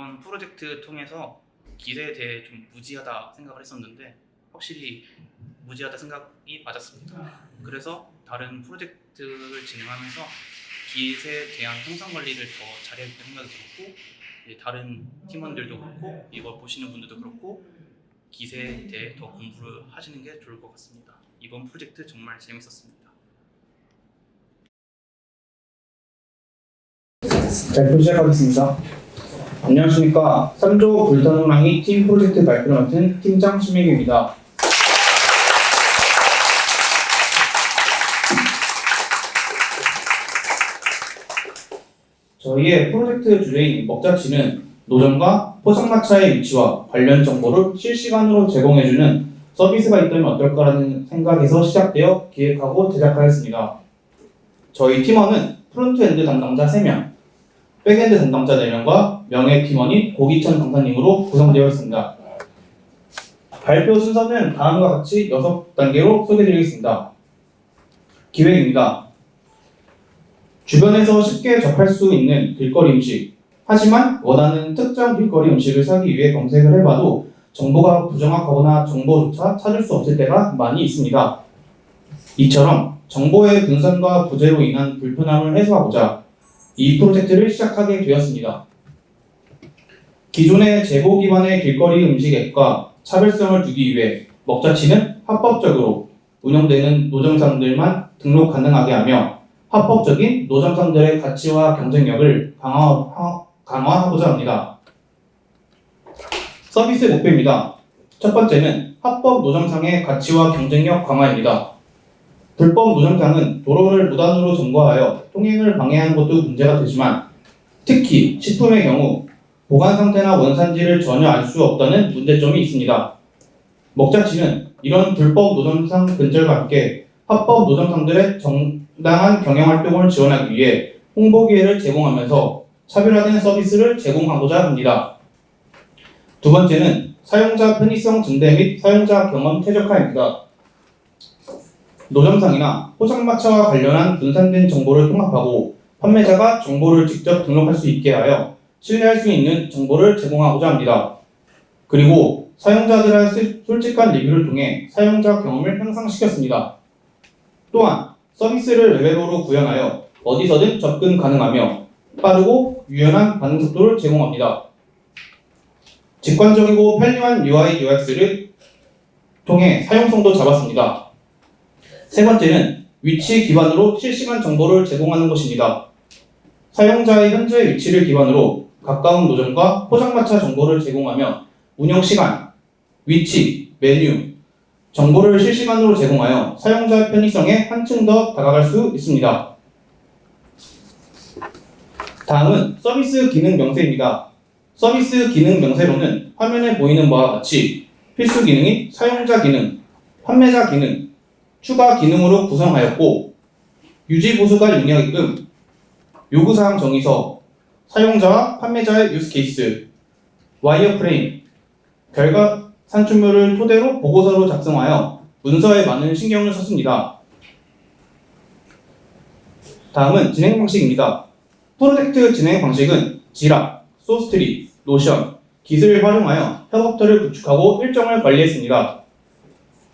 이번 프로젝트 통해서 기세에 대해 좀 무지하다 생각을 했었는데 확실히 무지하다 생각이 맞았습니다. 그래서 다른 프로젝트를 진행하면서 기세에 대한 통상 관리를 더 잘해야겠다는 생각이 들었고, 이제 다른 팀원들도 그렇고 이걸 보시는 분들도 그렇고 기세에 대해 더 공부를 하시는 게 좋을 것 같습니다. 이번 프로젝트 정말 재밌었습니다. 발표 시작하겠습니다. 안녕하십니까. 3조 불타노랑이 팀 프로젝트 발표를 맡은 팀장 신민규입니다. 저희의 프로젝트 주제인 먹자치는 노점과 포장마차의 위치와 관련 정보를 실시간으로 제공해주는 서비스가 있다면 어떨까라는 생각에서 시작되어 기획하고 제작하였습니다. 저희 팀원은 프론트엔드 담당자 3명, 백엔드 담당자 4명과 명예 팀원인 고기천 강사님으로 구성되어 있습니다. 발표 순서는 다음과 같이 6단계로 소개드리겠습니다. 기획입니다. 주변에서 쉽게 접할 수 있는 길거리 음식, 하지만 원하는 특정 길거리 음식을 사기 위해 검색을 해봐도 정보가 부정확하거나 정보조차 찾을 수 없을 때가 많이 있습니다. 이처럼 정보의 분산과 부재로 인한 불편함을 해소하고자 이 프로젝트를 시작하게 되었습니다. 기존의 제보 기반의 길거리 음식 앱과 차별성을 두기 위해 먹자치는 합법적으로 운영되는 노점상들만 등록 가능하게 하며 합법적인 노점상들의 가치와 경쟁력을 강화하고자 합니다. 서비스 목표입니다. 첫 번째는 합법 노점상의 가치와 경쟁력 강화입니다. 불법 노점상은 도로를 무단으로 점거하여 통행을 방해하는 것도 문제가 되지만 특히 식품의 경우 보관 상태나 원산지를 전혀 알 수 없다는 문제점이 있습니다. 먹자치는 이런 불법 노점상 근절과 함께 합법 노점상들의 정당한 경영활동을 지원하기 위해 홍보 기회를 제공하면서 차별화된 서비스를 제공하고자 합니다. 두 번째는 사용자 편의성 증대 및 사용자 경험 최적화입니다. 노점상이나 포장마차와 관련한 분산된 정보를 통합하고 판매자가 정보를 직접 등록할 수 있게 하여 신뢰할 수 있는 정보를 제공하고자 합니다. 그리고 사용자들의 솔직한 리뷰를 통해 사용자 경험을 향상시켰습니다. 또한 서비스를 레벨로로 구현하여 어디서든 접근 가능하며 빠르고 유연한 반응 속도를 제공합니다. 직관적이고 편리한 UI, UX를 통해 사용성도 잡았습니다. 세 번째는 위치 기반으로 실시간 정보를 제공하는 것입니다. 사용자의 현재 위치를 기반으로 가까운 노점과 포장마차 정보를 제공하며 운영시간, 위치, 메뉴, 정보를 실시간으로 제공하여 사용자 편의성에 한층 더 다가갈 수 있습니다. 다음은 서비스 기능 명세입니다. 서비스 기능 명세로는 화면에 보이는 바와 같이 필수 기능인 사용자 기능, 판매자 기능, 추가 기능으로 구성하였고 유지 보수가 용이하게끔 요구사항 정의서, 사용자와 판매자의 유스케이스, 와이어프레임, 결과 산출물을 토대로 보고서로 작성하여 문서에 많은 신경을 썼습니다. 다음은 진행 방식입니다. 프로젝트 진행 방식은 지라, 소스트리, 노션, 깃을 활용하여 협업터를 구축하고 일정을 관리했습니다.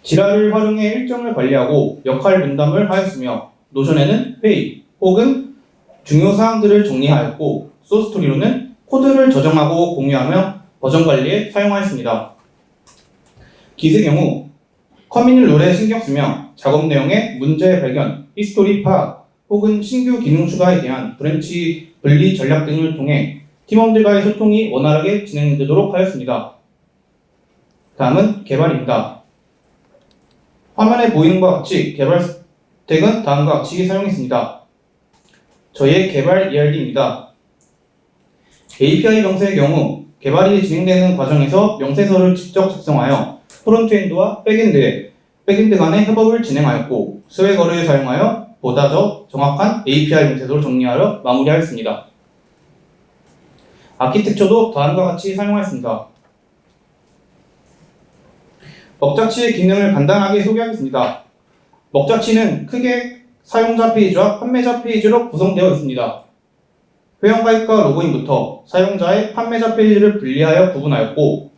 지라를 활용해 일정을 관리하고 역할 분담을 하였으며 노션에는 회의 혹은 중요 사항들을 정리하였고 소스토리로는 코드를 저장하고 공유하며 버전 관리에 사용하였습니다. 깃의 경우 커뮤니티 룰에 신경 쓰며 작업 내용의 문제 발견, 히스토리 파악 혹은 신규 기능 추가에 대한 브랜치 분리 전략 등을 통해 팀원들과의 소통이 원활하게 진행되도록 하였습니다. 다음은 개발입니다. 화면에 보이는 것과 같이 개발 스택은 다음과 같이 사용했습니다. 저희의 개발 ERD입니다. API 명세의 경우 개발이 진행되는 과정에서 명세서를 직접 작성하여 프론트엔드와 백엔드 간의 협업을 진행하였고 스웨거를 사용하여 보다 더 정확한 API 명세서를 정리하여 마무리하였습니다. 아키텍처도 다음과 같이 사용하였습니다. 먹자치의 기능을 간단하게 소개하겠습니다. 먹자치는 크게 사용자 페이지와 판매자 페이지로 구성되어 있습니다. 회원가입과 로그인부터 사용자의 판매자 페이지를 분리하여 구분하였고,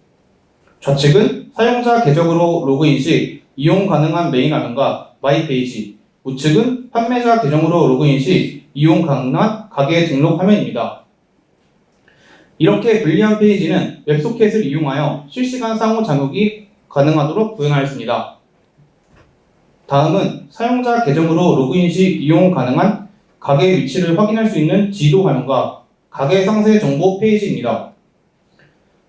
좌측은 사용자 계정으로 로그인 시 이용 가능한 메인 화면과 마이 페이지, 우측은 판매자 계정으로 로그인 시 이용 가능한 가게 등록 화면입니다. 이렇게 분리한 페이지는 웹소켓을 이용하여 실시간 상호 작업이 가능하도록 구현하였습니다. 다음은 사용자 계정으로 로그인 시 이용 가능한 가게 위치를 확인할 수 있는 지도 화면과 가게 상세 정보 페이지입니다.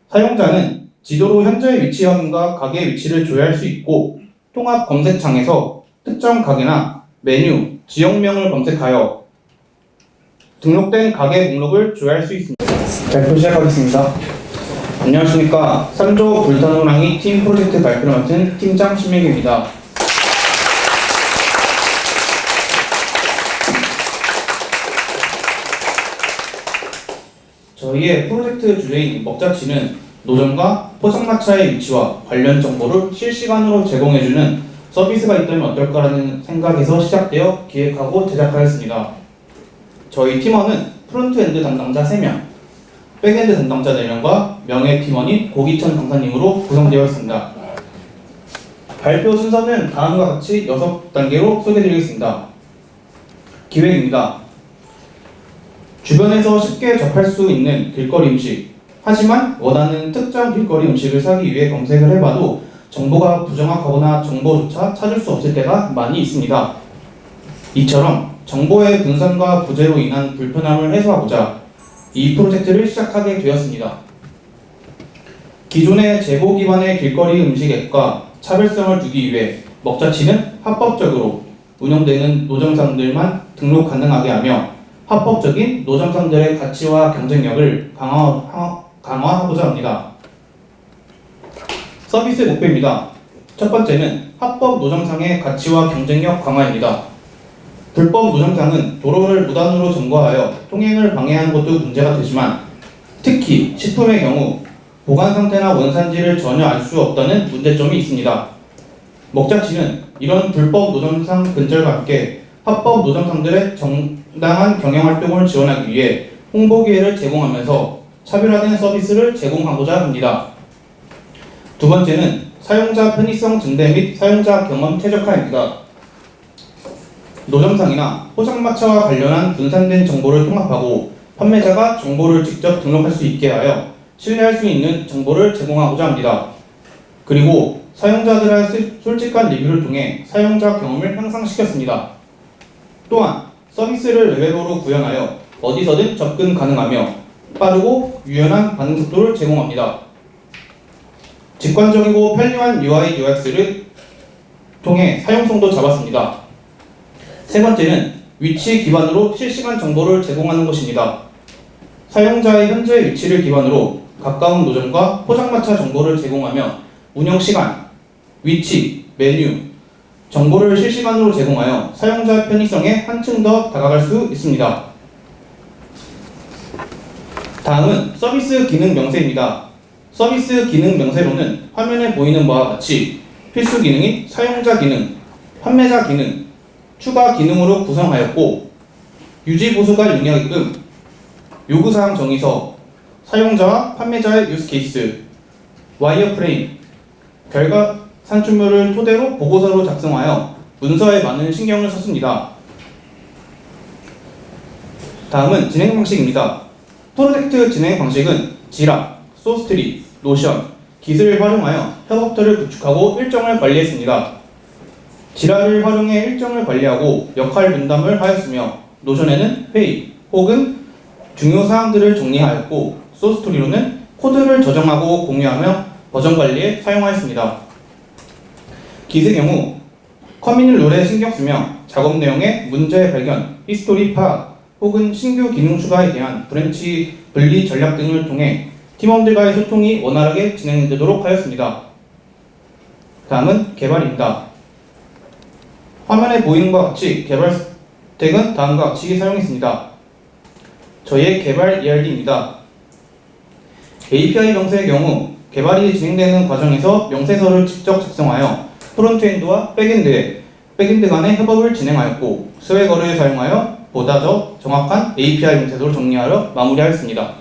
사용자는 지도로 현재 위치 확인과 가게 위치를 조회할 수 있고, 통합 검색창에서 특정 가게나 메뉴, 지역명을 검색하여 등록된 가게 목록을 조회할 수 있습니다. 발표 시작하겠습니다. 안녕하십니까. 3조 불탄 호랑이 팀 프로젝트 발표를 맡은 팀장 신명규입니다. 저희의 프로젝트 주제인 먹자치는 노점과 포장마차의 위치와 관련 정보를 실시간으로 제공해주는 서비스가 있다면 어떨까라는 생각에서 시작되어 기획하고 제작하였습니다. 저희 팀원은 프론트엔드 담당자 3명, 백엔드 담당자 4명과 명예 팀원인 고기천 강사님으로 구성되어 있습니다. 발표 순서는 다음과 같이 6단계로 소개드리겠습니다. 기획입니다. 주변에서 쉽게 접할 수 있는 길거리 음식, 하지만 원하는 특정 길거리 음식을 사기 위해 검색을 해봐도 정보가 부정확하거나 정보조차 찾을 수 없을 때가 많이 있습니다. 이처럼 정보의 분산과 부재로 인한 불편함을 해소하고자 이 프로젝트를 시작하게 되었습니다. 기존의 제보 기반의 길거리 음식 앱과 차별성을 두기 위해 먹자치는 합법적으로 운영되는 노점상들만 등록 가능하게 하며 합법적인 노점상들의 가치와 경쟁력을 강화하고자 합니다. 서비스 목표입니다. 첫 번째는 합법 노점상의 가치와 경쟁력 강화입니다. 불법 노점상은 도로를 무단으로 점거하여 통행을 방해하는 것도 문제가 되지만, 특히 식품의 경우 보관 상태나 원산지를 전혀 알 수 없다는 문제점이 있습니다. 먹자치는 이런 불법 노점상 근절과 함께 합법 노점상들의 정당한 경영 활동을 지원하기 위해 홍보 기회를 제공하면서 차별화된 서비스를 제공하고자 합니다. 두 번째는 사용자 편의성 증대 및 사용자 경험 최적화입니다. 노점상이나 포장마차와 관련한 분산된 정보를 통합하고 판매자가 정보를 직접 등록할 수 있게 하여 신뢰할 수 있는 정보를 제공하고자 합니다. 그리고 사용자들의 솔직한 리뷰를 통해 사용자 경험을 향상시켰습니다. 또한 서비스를 레벨로로 구현하여 어디서든 접근 가능하며 빠르고 유연한 반응 속도를 제공합니다. 직관적이고 편리한 UI, UX를 통해 사용성도 잡았습니다. 세 번째는 위치 기반으로 실시간 정보를 제공하는 것입니다. 사용자의 현재 위치를 기반으로 가까운 노점과 포장마차 정보를 제공하며 운영시간, 위치, 메뉴, 정보를 실시간으로 제공하여 사용자 편의성에 한층 더 다가갈 수 있습니다. 다음은 서비스 기능 명세입니다. 서비스 기능 명세로는 화면에 보이는 바와 같이 필수 기능인 사용자 기능, 판매자 기능, 추가 기능으로 구성하였고, 유지 보수가 용이하게끔 요구사항 정의서, 사용자와 판매자의 유스케이스, 와이어프레임, 결과 산출물을 토대로 보고서로 작성하여 문서에 많은 신경을 썼습니다. 다음은 진행 방식입니다. 프로젝트 진행 방식은 지라, 소스트리, 노션, 깃을 활용하여 협업들을 구축하고 일정을 관리했습니다. 지라를 활용해 일정을 관리하고 역할 분담을 하였으며, 노션에는 회의 혹은 중요 사항들을 정리하였고, 소스토리로는 코드를 저장하고 공유하며 버전 관리에 사용하였습니다. 깃의 경우 커뮤니티 룰에 신경 쓰며 작업 내용의 문제 발견, 히스토리 파악 혹은 신규 기능 추가에 대한 브랜치 분리 전략 등을 통해 팀원들과의 소통이 원활하게 진행되도록 하였습니다. 다음은 개발입니다. 화면에 보이는 것과 같이 개발 스택은 다음과 같이 사용했습니다. 저희의 개발 ERD입니다. API 명세의 경우 개발이 진행되는 과정에서 명세서를 직접 작성하여 프론트엔드와 백엔드 간의 협업을 진행하였고, 스웨거를 사용하여 보다 더 정확한 API 문태도를 정리하여 마무리하였습니다.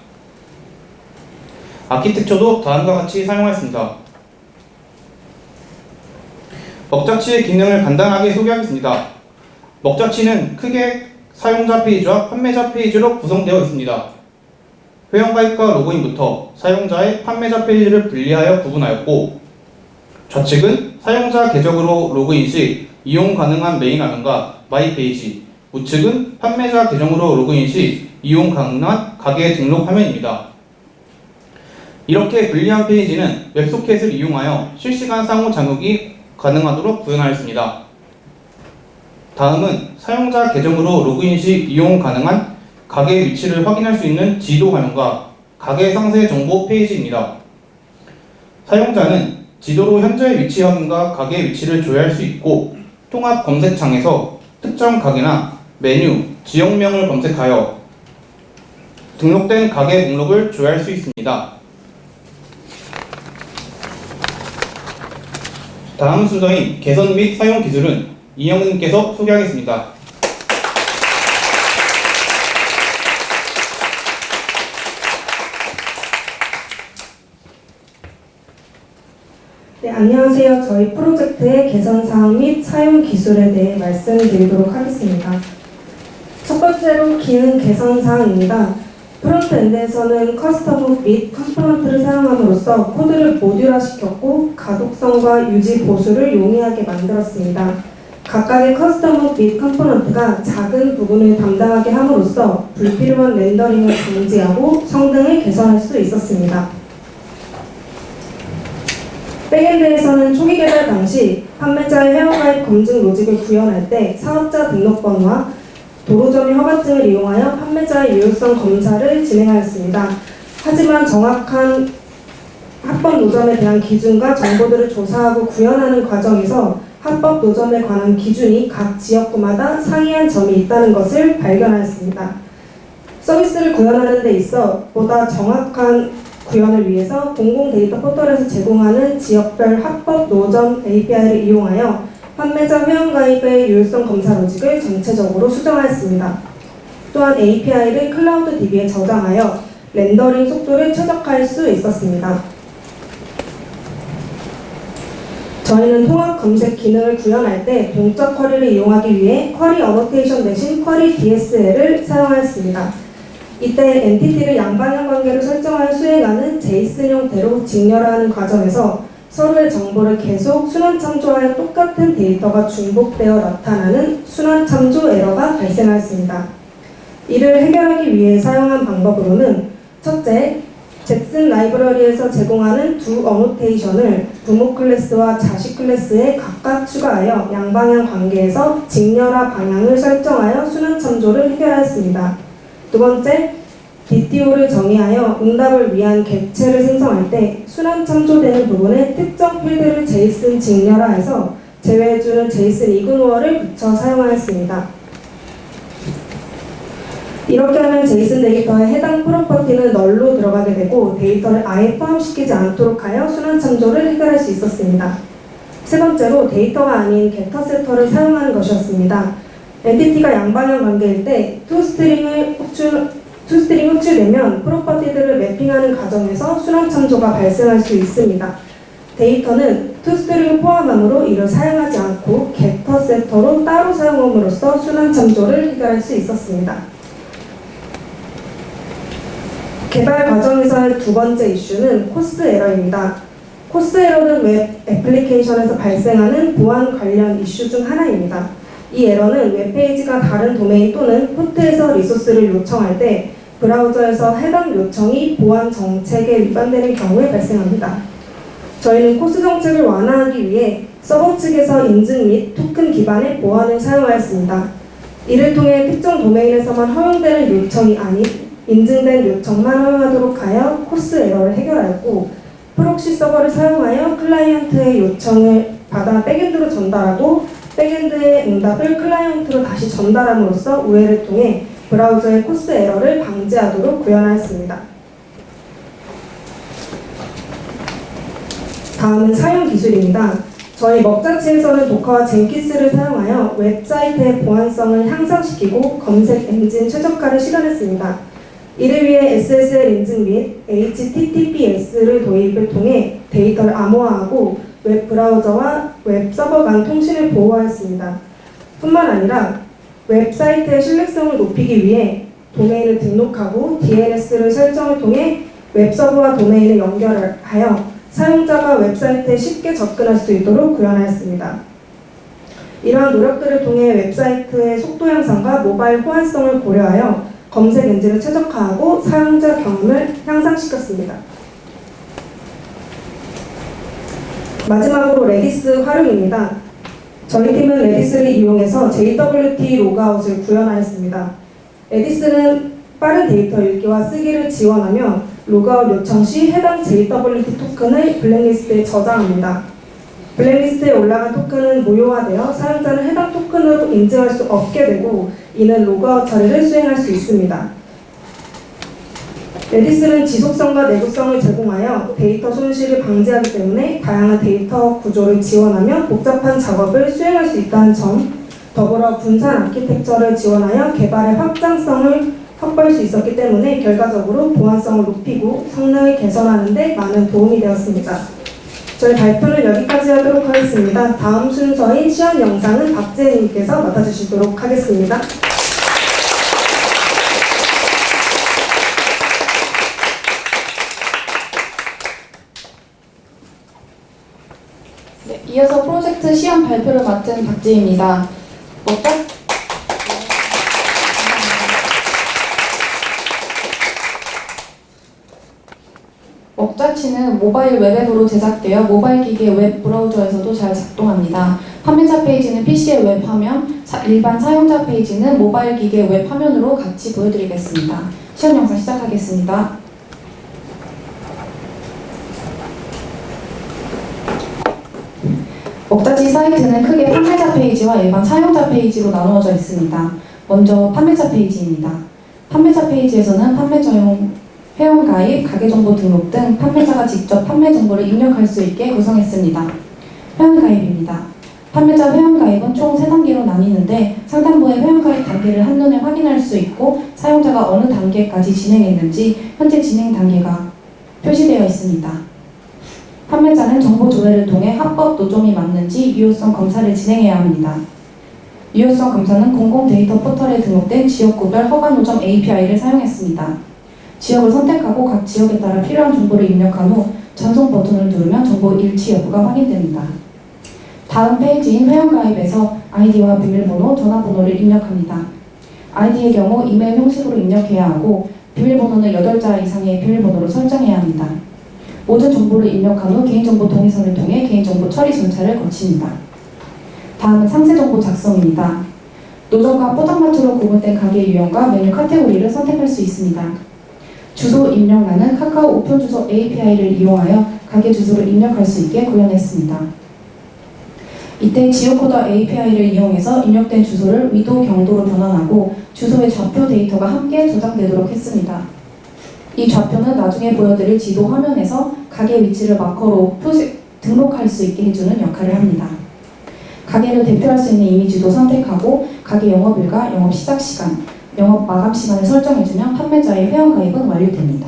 아키텍처도 다음과 같이 사용하였습니다. 먹자치의 기능을 간단하게 소개하겠습니다. 먹자치는 크게 사용자 페이지와 판매자 페이지로 구성되어 있습니다. 회원가입과 로그인부터 사용자의 판매자 페이지를 분리하여 구분하였고, 좌측은 사용자 계정으로 로그인 시 이용 가능한 메인 화면과 마이 페이지, 우측은 판매자 계정으로 로그인 시 이용 가능한 가게 등록 화면입니다. 이렇게 분리한 페이지는 웹소켓을 이용하여 실시간 상호작용이 가능하도록 구현하였습니다. 다음은 사용자 계정으로 로그인 시 이용 가능한 가게 위치를 확인할 수 있는 지도 화면과 가게 상세 정보 페이지입니다. 사용자는 지도로 현재 위치 확인과 가게 위치를 조회할 수 있고, 통합 검색창에서 특정 가게나 메뉴, 지역명을 검색하여 등록된 가게 목록을 조회할 수 있습니다. 다음 순서인 개선 및 사용 기술은 이영은님께서 소개하겠습니다. 네, 안녕하세요. 저희 프로젝트의 개선 사항 및 사용 기술에 대해 말씀드리도록 하겠습니다. 첫 번째로 기능 개선 사항입니다. 프론트엔드에서는 커스텀 및 컴포넌트를 사용함으로써 코드를 모듈화시켰고 가독성과 유지 보수를 용이하게 만들었습니다. 각각의 커스텀 및 컴포넌트가 작은 부분을 담당하게 함으로써 불필요한 렌더링을 방지하고 성능을 개선할 수 있었습니다. 백엔드에서는 초기 개발 당시 판매자의 회원가입 검증 로직을 구현할 때 사업자 등록번호와 도로점유 허가증을 이용하여 판매자의 유효성 검사를 진행하였습니다. 하지만 정확한 합법 노점에 대한 기준과 정보들을 조사하고 구현하는 과정에서 합법 노점에 관한 기준이 각 지역구마다 상이한 점이 있다는 것을 발견하였습니다. 서비스를 구현하는 데 있어 보다 정확한 구현을 위해서 공공 데이터 포털에서 제공하는 지역별 합법 노점 API를 이용하여 판매자 회원가입의 유효성 검사 로직을 전체적으로 수정하였습니다. 또한 API를 클라우드 DB에 저장하여 렌더링 속도를 최적화할 수 있었습니다. 저희는 통합 검색 기능을 구현할 때 동적 쿼리를 이용하기 위해 쿼리 어노테이션 대신 쿼리 DSL을 사용하였습니다. 이때 엔티티를 양방향 관계로 설정하여 수행하는 제이슨 형태로 직렬하는 과정에서 서로의 정보를 계속 순환 참조하여 똑같은 데이터가 중복되어 나타나는 순환 참조 에러가 발생하였습니다. 이를 해결하기 위해 사용한 방법으로는 첫째, 잭슨 라이브러리에서 제공하는 두 어노테이션을 부모 클래스와 자식 클래스에 각각 추가하여 양방향 관계에서 직렬화 방향을 설정하여 순환 참조를 해결하였습니다. 두 번째, DTO를 정의하여 응답을 위한 객체를 생성할 때 순환 참조되는 부분에 특정 필드를 제이슨 직렬화해서 제외해주는 제이슨 이그노어를 붙여 사용하였습니다. 이렇게 하면 제이슨 데이터의 해당 프로퍼티는 널로 들어가게 되고 데이터를 아예 포함시키지 않도록 하여 순환 참조를 해결할 수 있었습니다. 세 번째로 데이터가 아닌 게터 세터를 사용하는 것이었습니다. 엔티티가 양방향 관계일 때 투스트링이 호출되면 프로퍼티들을 매핑하는 과정에서 순환 참조가 발생할 수 있습니다. 데이터는 투스트링을 포함하므로 이를 사용하지 않고 게터 세터로 따로 사용함으로써 순환 참조를 해결할 수 있었습니다. 개발 과정에서의 두 번째 이슈는 코스 에러입니다. 코스 에러는 웹 애플리케이션에서 발생하는 보안 관련 이슈 중 하나입니다. 이 에러는 웹페이지가 다른 도메인 또는 포트에서 리소스를 요청할 때 브라우저에서 해당 요청이 보안 정책에 위반되는 경우에 발생합니다. 저희는 코스 정책을 완화하기 위해 서버 측에서 인증 및 토큰 기반의 보안을 사용하였습니다. 이를 통해 특정 도메인에서만 허용되는 요청이 아닌 인증된 요청만 허용하도록 하여 코스 에러를 해결하였고, 프록시 서버를 사용하여 클라이언트의 요청을 받아 백엔드로 전달하고 백엔드의 응답을 클라이언트로 다시 전달함으로써 우회를 통해 브라우저의 코스 에러를 방지하도록 구현하였습니다. 다음은 사용 기술입니다. 저희 먹자치에서는 도커와 젠키스를 사용하여 웹사이트의 보안성을 향상시키고 검색 엔진 최적화를 실현했습니다. 이를 위해 SSL 인증 및 HTTPS를 도입을 통해 데이터를 암호화하고 웹 브라우저와 웹 서버 간 통신을 보호하였습니다. 뿐만 아니라 웹사이트의 신뢰성을 높이기 위해 도메인을 등록하고 DNS를 설정을 통해 웹서버와 도메인을 연결하여 사용자가 웹사이트에 쉽게 접근할 수 있도록 구현하였습니다. 이러한 노력들을 통해 웹사이트의 속도 향상과 모바일 호환성을 고려하여 검색 엔진을 최적화하고 사용자 경험을 향상시켰습니다. 마지막으로 레디스 활용입니다. 저희 팀은 레디스를 이용해서 JWT 로그아웃을 구현하였습니다. 레디스는 빠른 데이터 읽기와 쓰기를 지원하며 로그아웃 요청 시 해당 JWT 토큰을 블랙리스트에 저장합니다. 블랙리스트에 올라간 토큰은 무효화되어 사용자는 해당 토큰으로 인증할 수 없게 되고 이는 로그아웃 처리를 수행할 수 있습니다. 레디스는 지속성과 내구성을 제공하여 데이터 손실을 방지하기 때문에 다양한 데이터 구조를 지원하며 복잡한 작업을 수행할 수 있다는 점, 더불어 분산 아키텍처를 지원하여 개발의 확장성을 확보할 수 있었기 때문에 결과적으로 보안성을 높이고 성능을 개선하는 데 많은 도움이 되었습니다. 저희 발표는 여기까지 하도록 하겠습니다. 다음 순서인 시연 영상은 박재님께서 맡아주시도록 하겠습니다. 네, 이어서 프로젝트 시연 발표를 맡은 박지희입니다. 먹자치는 모바일 웹앱으로 제작되어 모바일 기기 웹 브라우저에서도 잘 작동합니다. 판매자 페이지는 PC의 웹 화면, 일반 사용자 페이지는 모바일 기기의 웹 화면으로 같이 보여드리겠습니다. 시연 영상 시작하겠습니다. 먹자치 사이트는 크게 판매자 페이지와 일반 사용자 페이지로 나누어져 있습니다. 먼저 판매자 페이지입니다. 판매자 페이지에서는 판매자용 회원가입, 가게정보 등록 등 판매자가 직접 판매 정보를 입력할 수 있게 구성했습니다. 회원가입입니다. 판매자 회원가입은 총 3단계로 나뉘는데 상단부의 회원가입 단계를 한눈에 확인할 수 있고 사용자가 어느 단계까지 진행했는지 현재 진행 단계가 표시되어 있습니다. 판매자는 정보 조회를 통해 합법 노점이 맞는지 유효성 검사를 진행해야 합니다. 유효성 검사는 공공 데이터 포털에 등록된 지역구별 허가 노점 API를 사용했습니다. 지역을 선택하고 각 지역에 따라 필요한 정보를 입력한 후 전송 버튼을 누르면 정보 일치 여부가 확인됩니다. 다음 페이지인 회원가입에서 아이디와 비밀번호, 전화번호를 입력합니다. 아이디의 경우 이메일 형식으로 입력해야 하고 비밀번호는 8자 이상의 비밀번호로 설정해야 합니다. 모든 정보를 입력한 후 개인정보 동의선을 통해 개인정보 처리 절차를 거칩니다. 다음은 상세정보 작성입니다. 노점과 포장마차로 구분된 가게 유형과 메뉴 카테고리를 선택할 수 있습니다. 주소 입력란은 카카오 우편주소 API를 이용하여 가게 주소를 입력할 수 있게 구현했습니다. 이때 지오코더 API를 이용해서 입력된 주소를 위도, 경도로 변환하고 주소의 좌표 데이터가 함께 저장되도록 했습니다. 이 좌표는 나중에 보여드릴 지도 화면에서 가게 위치를 마커로 등록할 수 있게 해주는 역할을 합니다. 가게를 대표할 수 있는 이미지도 선택하고 가게 영업일과 영업 시작 시간, 영업 마감 시간을 설정해주면 판매자의 회원가입은 완료됩니다.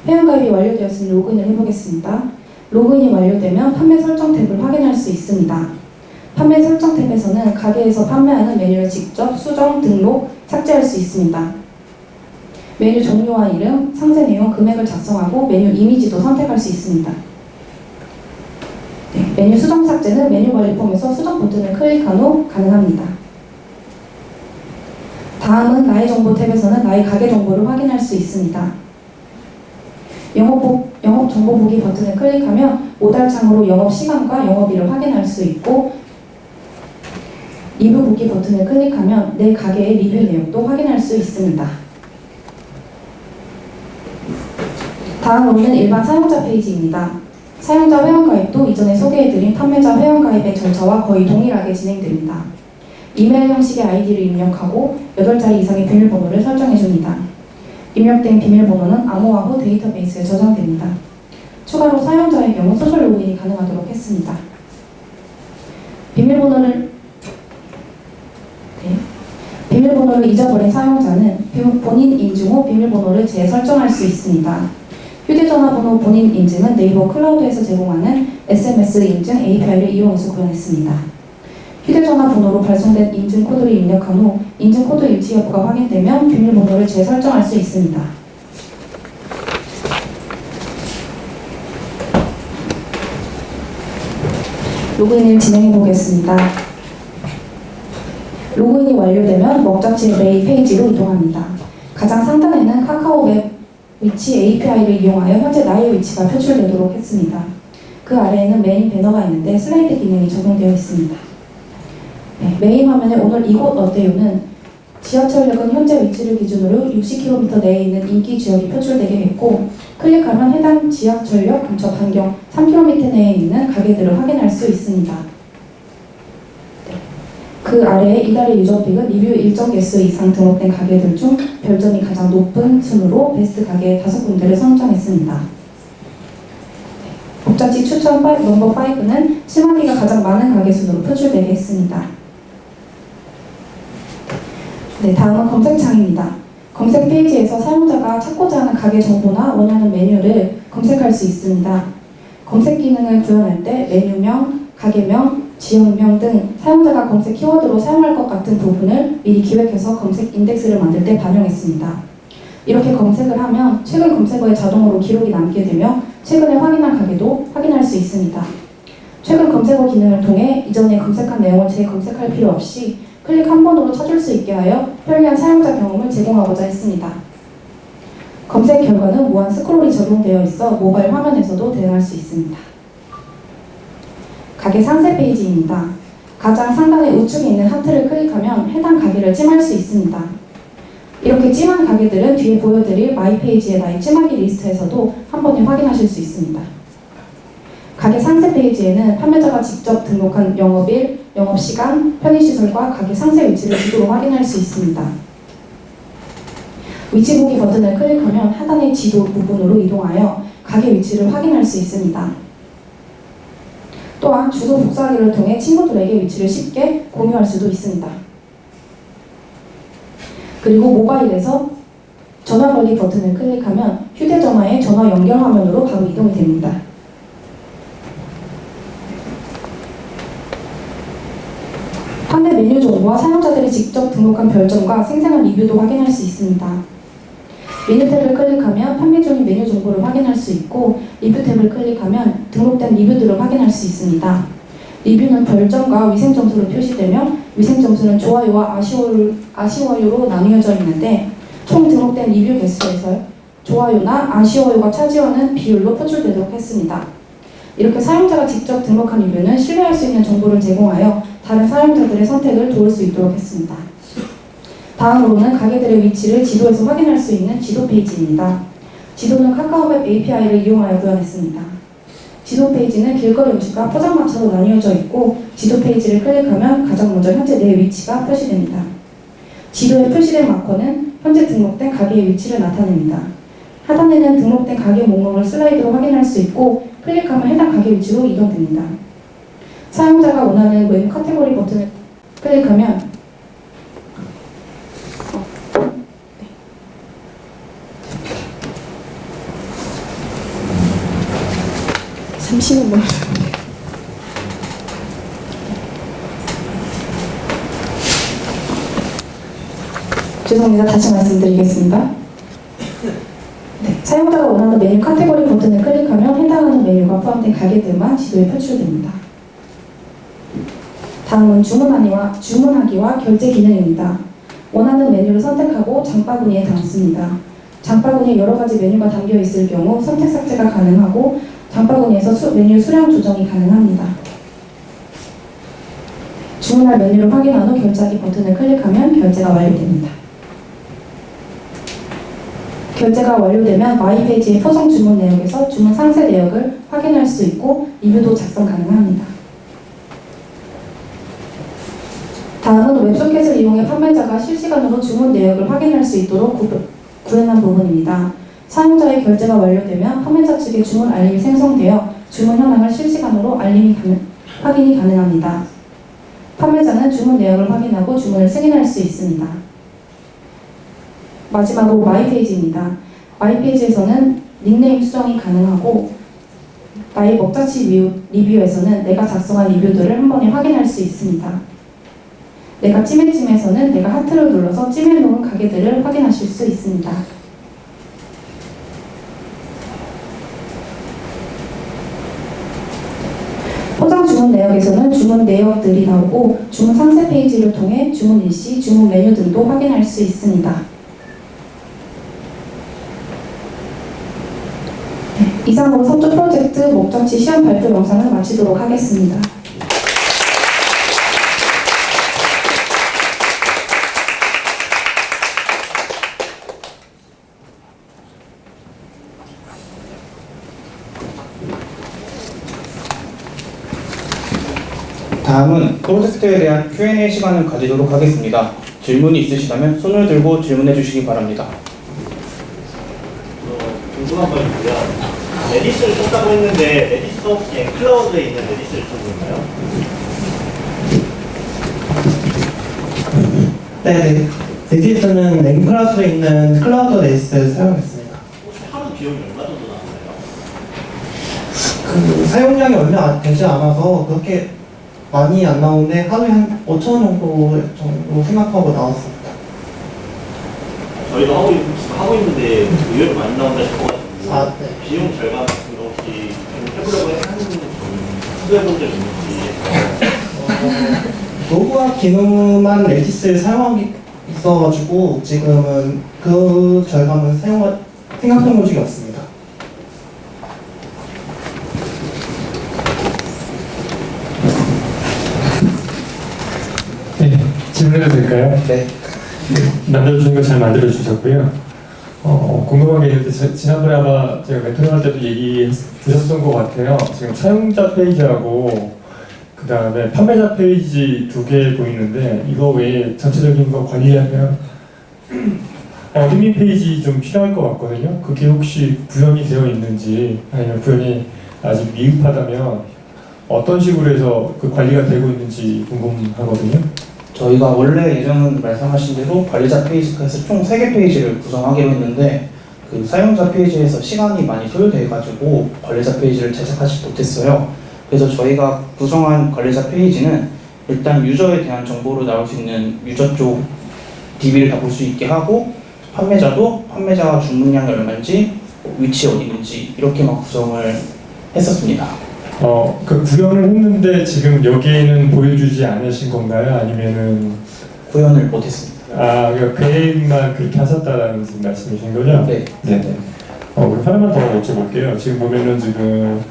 회원가입이 완료되었으니 로그인을 해보겠습니다. 로그인이 완료되면 판매 설정 탭을 확인할 수 있습니다. 판매 설정 탭에서는 가게에서 판매하는 메뉴를 직접 수정, 등록, 삭제할 수 있습니다. 메뉴 종류와 이름, 상세 내용, 금액을 작성하고 메뉴 이미지도 선택할 수 있습니다. 네, 메뉴 수정 삭제는 메뉴 관리 폼에서 수정 버튼을 클릭한 후 가능합니다. 다음은 나의 정보 탭에서는 나의 가게 정보를 확인할 수 있습니다. 영업 정보 보기 버튼을 클릭하면 오달창으로 영업 시간과 영업일을 확인할 수 있고 리뷰 보기 버튼을 클릭하면 내 가게의 리뷰 내용도 확인할 수 있습니다. 다음으로는 일반 사용자 페이지입니다. 사용자 회원가입도 이전에 소개해드린 판매자 회원가입의 절차와 거의 동일하게 진행됩니다. 이메일 형식의 아이디를 입력하고 8자리 이상의 비밀번호를 설정해줍니다. 입력된 비밀번호는 암호화 후 데이터베이스에 저장됩니다. 추가로 사용자의 경우 소셜 로그인이 가능하도록 했습니다. 비밀번호를 잊어버린 사용자는 본인 인증 후 비밀번호를 재설정할 수 있습니다. 휴대전화 번호 본인 인증은 네이버 클라우드에서 제공하는 SMS 인증 API를 이용해서 구현했습니다. 휴대전화 번호로 발송된 인증 코드를 입력한 후 인증 코드 일치 여부가 확인되면 비밀번호를 재설정할 수 있습니다. 로그인을 진행해 보겠습니다. 로그인이 완료되면 목적지 메일 페이지로 이동합니다. 가장 상단에는 카카오맵 위치 API를 이용하여 현재 나의 위치가 표출되도록 했습니다. 그 아래에는 메인 배너가 있는데 슬라이드 기능이 적용되어 있습니다. 메인 화면에 오늘 이곳 어때요는 지하철역은 현재 위치를 기준으로 60km 내에 있는 인기 지역이 표출되게 했고 클릭하면 해당 지하철역 근처 반경 3km 내에 있는 가게들을 확인할 수 있습니다. 그 아래에 이달의 유저픽은 리뷰 일정 개수 이상 등록된 가게들 중 별점이 가장 높은 순으로 베스트 가게 5군데를 선정했습니다. 목적지 추천 넘버 5는 심하기가 가장 많은 가게 순으로 표출되게 했습니다. 다음은 검색창입니다. 검색 페이지에서 사용자가 찾고자 하는 가게 정보나 원하는 메뉴를 검색할 수 있습니다. 검색 기능을 구현할 때 메뉴명, 가게명, 지역명 등 사용자가 검색 키워드로 사용할 것 같은 부분을 미리 기획해서 검색 인덱스를 만들 때 반영했습니다. 이렇게 검색을 하면 최근 검색어에 자동으로 기록이 남게 되며 최근에 확인한 가게도 확인할 수 있습니다. 최근 검색어 기능을 통해 이전에 검색한 내용을 재검색할 필요 없이 클릭 한 번으로 찾을 수 있게 하여 편리한 사용자 경험을 제공하고자 했습니다. 검색 결과는 무한 스크롤이 적용되어 있어 모바일 화면에서도 대응할 수 있습니다. 가게 상세 페이지입니다. 가장 상단의 우측에 있는 하트를 클릭하면 해당 가게를 찜할 수 있습니다. 이렇게 찜한 가게들은 뒤에 보여드릴 마이 페이지의 나의 찜하기 리스트에서도 한 번에 확인하실 수 있습니다. 가게 상세 페이지에는 판매자가 직접 등록한 영업일, 영업시간, 편의시설과 가게 상세 위치를 지도로 확인할 수 있습니다. 위치 보기 버튼을 클릭하면 하단의 지도 부분으로 이동하여 가게 위치를 확인할 수 있습니다. 또한 주소 복사하기를 통해 친구들에게 위치를 쉽게 공유할 수도 있습니다. 그리고 모바일에서 전화 걸기 버튼을 클릭하면 휴대전화의 전화 연결 화면으로 바로 이동이 됩니다. 판매 메뉴 정보와 사용자들이 직접 등록한 별점과 생생한 리뷰도 확인할 수 있습니다. 메뉴 탭을 클릭하면 판매 중인 메뉴 정보를 확인할 수 있고 리뷰 탭을 클릭하면 등록된 리뷰들을 확인할 수 있습니다. 리뷰는 별점과 위생 점수로 표시되며 위생 점수는 좋아요와 아쉬워요로 나뉘어져 있는데 총 등록된 리뷰 개수에서 좋아요나 아쉬워요가 차지하는 비율로 표출되도록 했습니다. 이렇게 사용자가 직접 등록한 리뷰는 신뢰할 수 있는 정보를 제공하여 다른 사용자들의 선택을 도울 수 있도록 했습니다. 다음으로는 가게들의 위치를 지도에서 확인할 수 있는 지도 페이지입니다. 지도는 카카오맵 API를 이용하여 구현했습니다. 지도 페이지는 길거리 음식과 포장마차로 나뉘어져 있고 지도 페이지를 클릭하면 가장 먼저 현재 내 위치가 표시됩니다. 지도에 표시된 마커는 현재 등록된 가게의 위치를 나타냅니다. 하단에는 등록된 가게 목록을 슬라이드로 확인할 수 있고 클릭하면 해당 가게 위치로 이동됩니다. 사용자가 원하는 메뉴 카테고리 버튼을 클릭하면 잠시만요. 죄송합니다. 다시 말씀드리겠습니다. 사용자가 원하는 메뉴 카테고리 버튼을 클릭하면 해당하는 메뉴가 포함된 가게들만 지도에 표출됩니다. 다음은 주문하기와 결제 기능입니다. 원하는 메뉴를 선택하고 장바구니에 담습니다. 장바구니에 여러 가지 메뉴가 담겨 있을 경우 선택 삭제가 가능하고 장바구니에서 메뉴 수량 조정이 가능합니다. 주문할 메뉴를 확인한 후 결제하기 버튼을 클릭하면 결제가 완료됩니다. 결제가 완료되면 마이 페이지의 포장 주문 내역에서 주문 상세 내역을 확인할 수 있고 리뷰도 작성 가능합니다. 다음은 웹소켓을 이용해 판매자가 실시간으로 주문 내역을 확인할 수 있도록 구현한 부분입니다. 사용자의 결제가 완료되면 판매자 측에 주문 알림이 생성되어 주문 현황을 실시간으로 확인이 가능합니다. 판매자는 주문 내역을 확인하고 주문을 승인할 수 있습니다. 마지막으로 마이 페이지입니다. 마이 페이지에서는 닉네임 수정이 가능하고 나의 먹자치 리뷰에서는 내가 작성한 리뷰들을 한 번에 확인할 수 있습니다. 내가 찜해찜에서는 내가 하트를 눌러서 찜해놓은 가게들을 확인하실 수 있습니다. 포장 주문 내역에서는 주문 내역들이 나오고 주문 상세 페이지를 통해 주문 일시, 주문 메뉴 등도 확인할 수 있습니다. 이상으로 서초 프로젝트 목적지 시험 발표 영상을 마치도록 하겠습니다. 다음은 프로젝트에 대한 Q&A 시간을 가지도록 하겠습니다. 질문이 있으시다면 손을 들고 질문해 주시기 바랍니다. 궁금한 거 있고요. 레디스를 썼다고 했는데 레디스 없이 클라우드에 있는 레디스를 쓰고 있나요? 네, 레디스는 랭클라우드에 있는 클라우드 레디스를 사용했습니다. 혹시 하루 비용이 얼마 정도 나왔나요? 그 사용량이 얼마 되지 않아서 그렇게 많이 안 나오는데 하루에 한 5,000원 정도 생각하고 나왔습니다. 저희도 하고 있는데 의외로 많이 나온다 싶어가지고 아, 네. 비용 절감 같은 거 혹시 좀 해보려고 시도해본 적 있는지. 로그와 기능만 레디스를 사용하기 있어가지고 지금은 그 절감은 생각해본 적이 없습니다. 네, 질문해도 될까요? 네. 만들어주신 거 잘 만들어주셨고요. 궁금한 게 있는데 지난번에 아마 제가 멘토링 할 때도 얘기 드렸던 것 같아요. 지금 사용자 페이지하고 그 다음에 판매자 페이지 두 개 보이는데 이거 외에 전체적인 거 관리하면 어드민 페이지 좀 필요할 것 같거든요. 그게 혹시 구현이 되어 있는지 아니면 구현이 아직 미흡하다면 어떤 식으로 해서 그 관리가 되고 있는지 궁금하거든요. 저희가 원래 예전 말씀하신 대로 관리자 페이지에서 총 3개 페이지를 구성하기로 했는데 그 사용자 페이지에서 시간이 많이 소요돼가지고 관리자 페이지를 제작하지 못했어요. 그래서 저희가 구성한 관리자 페이지는 일단 유저에 대한 정보로 나올 수 있는 유저 쪽 DB를 다 볼 수 있게 하고 판매자도 판매자가 주문량이 얼마인지 위치 어디 있는지 이렇게만 구성을 했었습니다. 그 구현을 했는데 지금 여기에는 보여주지 않으신 건가요? 아니면은 구현을 못했습니다. 그러니까 계획만 그렇게 하셨다라는 말씀이신 거죠? 네. 네. 그럼 하나만 더 여쭤볼게요. 지금 보면은 지금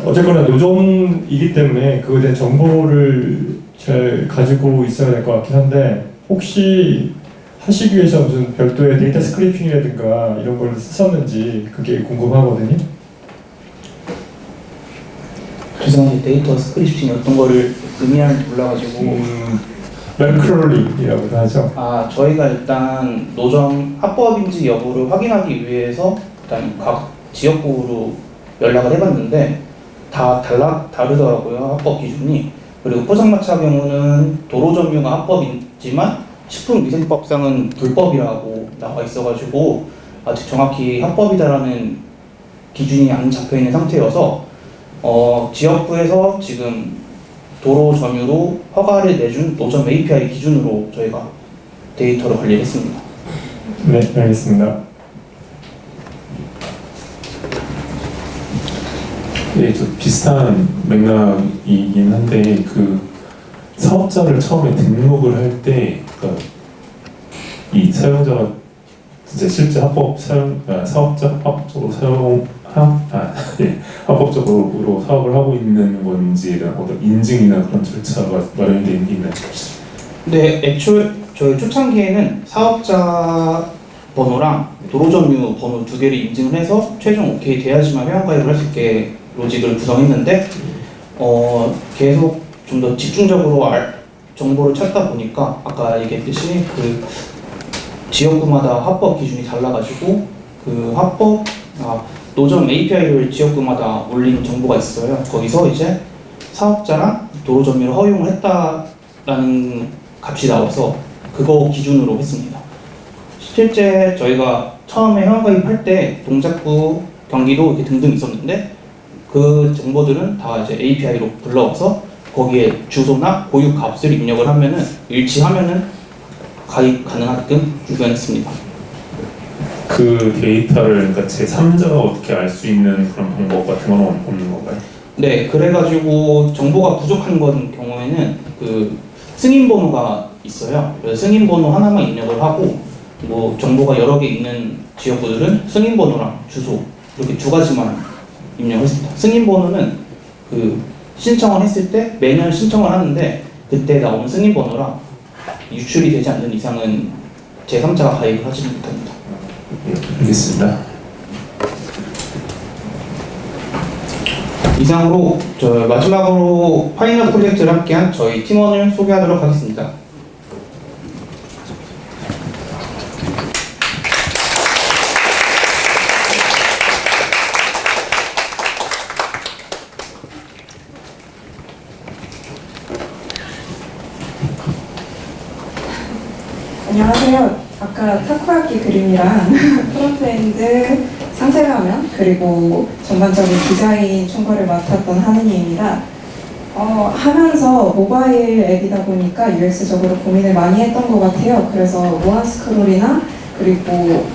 어쨌거나 노점이기 때문에 그거에 대한 정보를 잘 가지고 있어야 될 것 같긴 한데 혹시 하시기 위해서 무슨 별도의 데이터 스크래핑이라든가 이런 걸 쓰셨는지 그게 궁금하거든요. 죄송한데 데이터 스크립팅이 어떤 거를 의미하는지 몰라가지고 멜크롤링이라고 하죠. 저희가 일단 노점 합법인지 여부를 확인하기 위해서 일단 각 지역구로 연락을 해봤는데 다 다르더라고요, 합법 기준이. 그리고 포장마차 경우는 도로점유가 합법이지만 식품위생법상은 불법이라고 나와 있어가지고 아직 정확히 합법이다라는 기준이 안 잡혀있는 상태여서 지역구에서 지금 도로 점유로 허가를 내준 노점 API 기준으로 저희가 데이터를 관리했습니다. 네, 알겠습니다. 네, 좀 비슷한 맥락이긴 한데 그 사업자를 처음에 등록을 할 때 이 사용자가 진짜 실제 사업자 합법적으로 합법적으로 사업을 하고 있는 건지에 대한 어떤 인증이나 그런 절차가 마련이 되어 있나요? 네, 애초에 저희 초창기에는 사업자 번호랑 도로점유 번호 2개를 인증을 해서 최종 오케이 돼야지만 회원가입을 할 수 있게 로직을 구성했는데 계속 좀 더 집중적으로 정보를 찾다 보니까 아까 얘기했듯이 그 지역구마다 합법 기준이 달라가지고 그 노점 API를 지역구마다 올린 정보가 있어요. 거기서 이제 사업자랑 도로 점유를 허용을 했다라는 값이 나와서 그거 기준으로 했습니다. 실제 저희가 처음에 회원가입할 때 동작구, 경기도 이렇게 등등 있었는데 그 정보들은 다 이제 API로 불러와서 거기에 주소나 고유 값을 입력을 하면은 일치하면은 가입 가능하게끔 구현했습니다. 그 데이터를 그러니까 제3자가 어떻게 알 수 있는 그런 방법 같은 건 없는 건가요? 네, 그래가지고 정보가 부족한 건 경우에는 그 승인 번호가 있어요. 그래서 승인 번호 하나만 입력을 하고 뭐 정보가 여러 개 있는 지역구들은 승인 번호랑 주소 이렇게 두 가지만 입력을 했습니다. 승인 번호는 그 신청을 했을 때 매년 신청을 하는데 그때 나오는 승인 번호랑 유출이 되지 않는 이상은 제3자가 가입을 하지 못합니다. 알겠습니다. 이상으로 저 마지막으로 파이널 프로젝트를 함께한 저희 팀원을 소개하도록 하겠습니다. 안녕하세요. 아까 타코야키 그림이랑 프론트엔드 상세화 화면 그리고 전반적인 디자인 총괄을 맡았던 하느니입니다. 하면서 모바일 앱이다 보니까 UX적으로 고민을 많이 했던 것 같아요. 그래서 무한 스크롤이나 그리고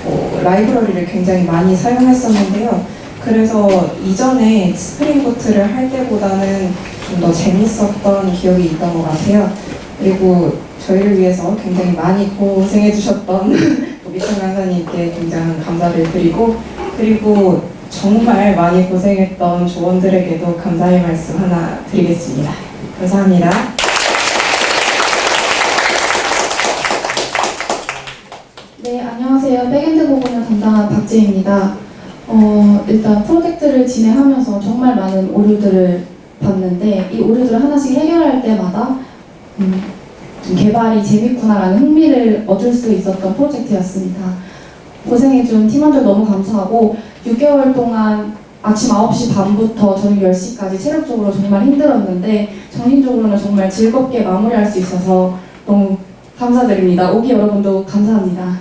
라이브러리를 굉장히 많이 사용했었는데요. 그래서 이전에 스프링보트를 할 때보다는 좀 더 재밌었던 기억이 있던 것 같아요. 그리고 저희를 위해서 굉장히 많이 고생해 주셨던 미천 강사님께 굉장한 감사를 드리고 그리고 정말 많이 고생했던 조원들에게도 감사의 말씀 하나 드리겠습니다. 감사합니다. 네, 안녕하세요. 백엔드 부분을 담당한 박지입니다. 일단 프로젝트를 진행하면서 정말 많은 오류들을 봤는데 이 오류들을 하나씩 해결할 때마다 좀 개발이 재밌구나라는 흥미를 얻을 수 있었던 프로젝트였습니다. 고생해준 팀원들 너무 감사하고 6개월 동안 아침 9시 반부터 저녁 10시까지 체력적으로 정말 힘들었는데 정신적으로는 정말 즐겁게 마무리할 수 있어서 너무 감사드립니다. 오기 여러분도 감사합니다.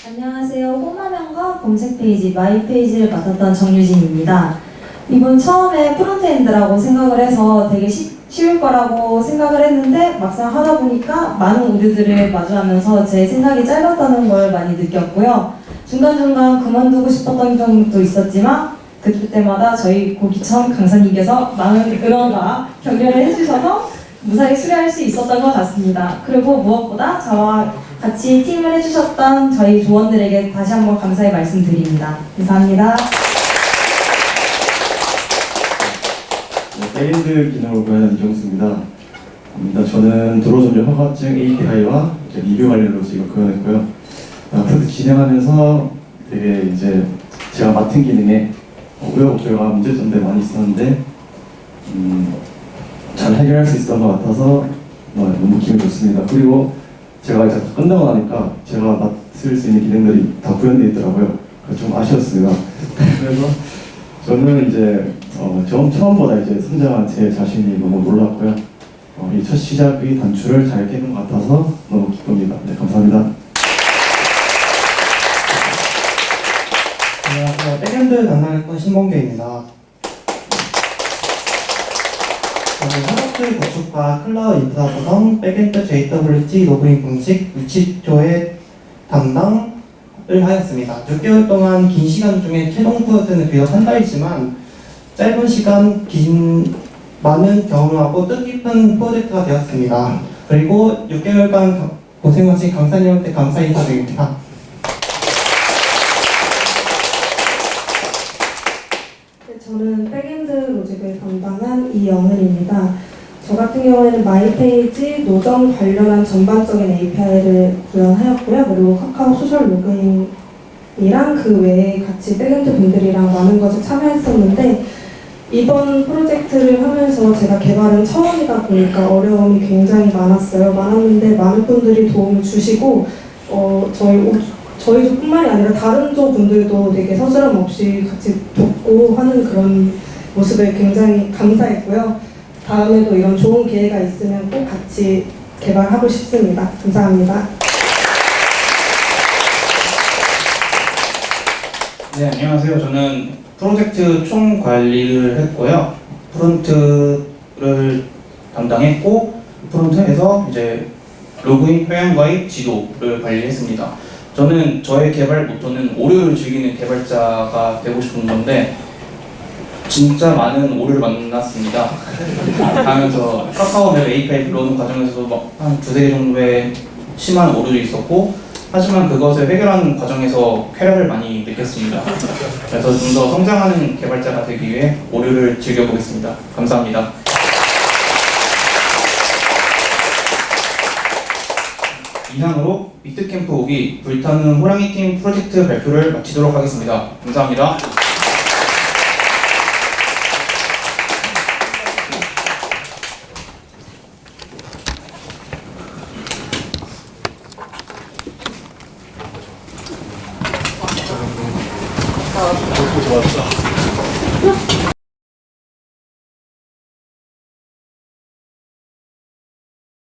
안녕하세요. 홈화면과 검색 페이지, 마이 페이지를 맡았던 정유진입니다. 이번 처음에 프론트엔드라고 생각을 해서 되게 쉬울 거라고 생각을 했는데 막상 하다 보니까 많은 오류들을 마주하면서 제 생각이 짧았다는 걸 많이 느꼈고요. 중간중간 그만두고 싶었던 경우도 있었지만 그때마다 저희 고기천 강사님께서 많은 응원과 격려를 해주셔서 무사히 수료할 수 있었던 것 같습니다. 그리고 무엇보다 저와 같이 팀을 해주셨던 저희 조원들에게 다시 한번 감사의 말씀드립니다. 감사합니다. 백엔드 기능을 구현한 이종수입니다. 일단 저는 도로 점유 허가증 API와 리뷰 관련으로 지금 구현했고요. 프로젝트 진행하면서 되게 이제 제가 맡은 기능에 우여곡절과 문제점들이 많이 있었는데 잘 해결할 수 있었던 것 같아서 너무 기분이 좋습니다. 그리고 제가 이제 끝나고 나니까 제가 맡을 수 있는 기능들이 다 구현되어 있더라고요. 좀 아쉬웠습니다. 그래서 저는 이제 처음보다 이제 성장한 제 자신이 너무 놀랐고요. 이 첫 시작의 단추를 잘 깨는 것 같아서 너무 기쁩니다. 네, 감사합니다. 안녕하세요. 백엔드 담당했던 신봉규입니다. 저는 사업의 구축과 클라우드 인프라 구성, 백엔드 JWT 로그인 공식 유치조의 담당을 하였습니다. 6개월 동안 긴 시간 중에 최종 프로젝트는 비록 한 달이지만 짧은 시간 많은 경험하고 뜻깊은 프로젝트가 되었습니다. 그리고 6개월간 고생하신 강사님한테 감사 인사드립니다. 저는 백엔드 로직을 담당한 이영은입니다. 저 같은 경우에는 마이페이지, 노점 관련한 전반적인 API를 구현하였고요. 그리고 카카오 소셜 로그인이랑 그 외에 같이 백엔드 분들이랑 많은 것을 참여했었는데 이번 프로젝트를 하면서 제가 개발은 처음이다 보니까 어려움이 굉장히 많았는데 많은 분들이 도움을 주시고 저희 조뿐만이 아니라 다른 조 분들도 되게 서스럼 없이 같이 돕고 하는 그런 모습에 굉장히 감사했고요. 다음에도 이런 좋은 기회가 있으면 꼭 같이 개발하고 싶습니다. 감사합니다. 네, 안녕하세요. 저는 프로젝트 총관리를 했고요. 프론트를 담당했고, 프론트에서 이제 로그인, 회원가입, 지도를 관리했습니다. 저는 저의 개발 모토는 오류를 즐기는 개발자가 되고 싶은 건데 진짜 많은 오류를 만났습니다. 가면서 카카오맵 API 불러오는 과정에서도 막 한 두세 개 정도의 심한 오류도 있었고, 하지만 그것을 해결하는 과정에서 쾌락을 많이 느꼈습니다. 그래서 좀 더 성장하는 개발자가 되기 위해 오류를 즐겨보겠습니다. 감사합니다. 이상으로 비트캠프 오기 불타는 호랑이 팀 프로젝트 발표를 마치도록 하겠습니다. 감사합니다. 좋았어.